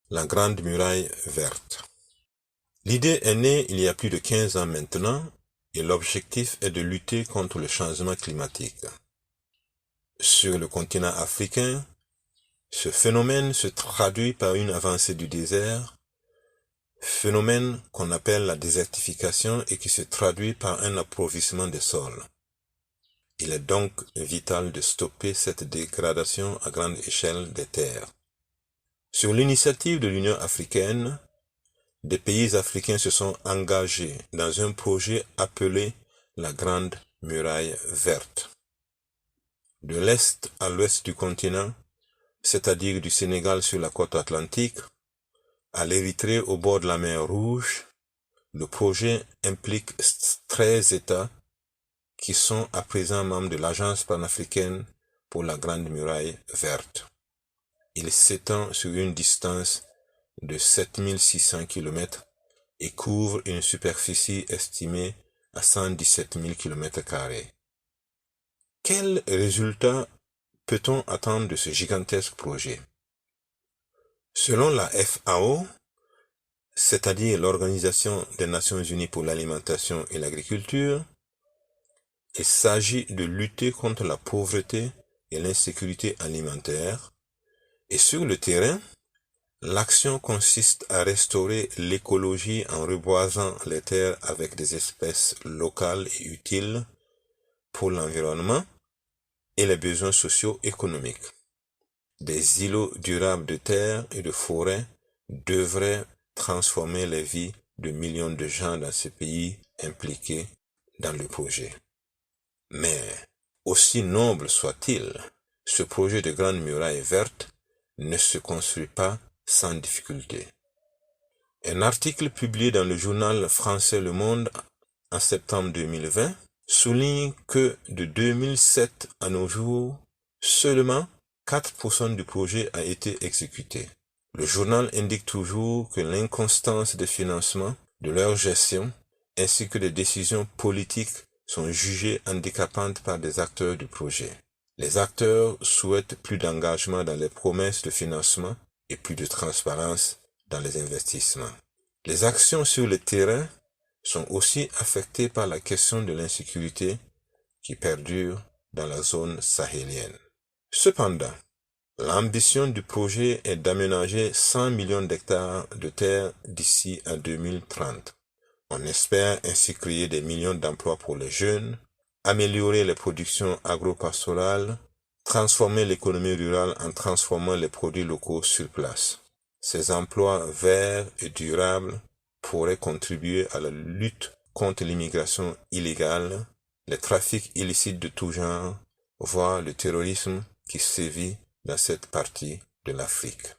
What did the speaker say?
La Grande Muraille Verte. L'idée est née il y a plus de 15 ans maintenant et l'objectif est de lutter contre le changement climatique. Sur le continent africain, ce phénomène se traduit par une avancée du désert, phénomène qu'on appelle la désertification et qui se traduit par un appauvrissement des sols. Il est donc vital de stopper cette dégradation à grande échelle des terres. Sur l'initiative de l'Union africaine, des pays africains se sont engagés dans un projet appelé la Grande Muraille Verte. De l'est à l'ouest du continent, c'est-à-dire du Sénégal sur la côte atlantique, à l'Érythrée au bord de la mer Rouge, le projet implique 13 États qui sont à présent membres de l'Agence panafricaine pour la Grande Muraille Verte. Il s'étend sur une distance de 7600 km et couvre une superficie estimée à 117 000 km². Quels résultats peut-on attendre de ce gigantesque projet? Selon la FAO, c'est-à-dire l'Organisation des Nations Unies pour l'alimentation et l'agriculture, il s'agit de lutter contre la pauvreté et l'insécurité alimentaire, et sur le terrain, l'action consiste à restaurer l'écologie en reboisant les terres avec des espèces locales et utiles pour l'environnement et les besoins socio-économiques. Des îlots durables de terre et de forêt devraient transformer les vies de millions de gens dans ces pays impliqués dans le projet. Mais, aussi noble soit-il, ce projet de Grande Muraille Verte ne se construit pas sans difficulté. Un article publié dans le journal français Le Monde en septembre 2020 souligne que de 2007 à nos jours, seulement 4% du projet a été exécuté. Le journal indique toujours que l'inconstance des financements, de leur gestion, ainsi que des décisions politiques sont jugées handicapantes par des acteurs du projet. Les acteurs souhaitent plus d'engagement dans les promesses de financement et plus de transparence dans les investissements. Les actions sur le terrain sont aussi affectées par la question de l'insécurité qui perdure dans la zone sahélienne. Cependant, l'ambition du projet est d'aménager 100 millions d'hectares de terre d'ici à 2030. On espère ainsi créer des millions d'emplois pour les jeunes, améliorer les productions agro-pastorales, transformer l'économie rurale en transformant les produits locaux sur place. Ces emplois verts et durables pourraient contribuer à la lutte contre l'immigration illégale, les trafics illicites de tout genre, voire le terrorisme qui sévit dans cette partie de l'Afrique.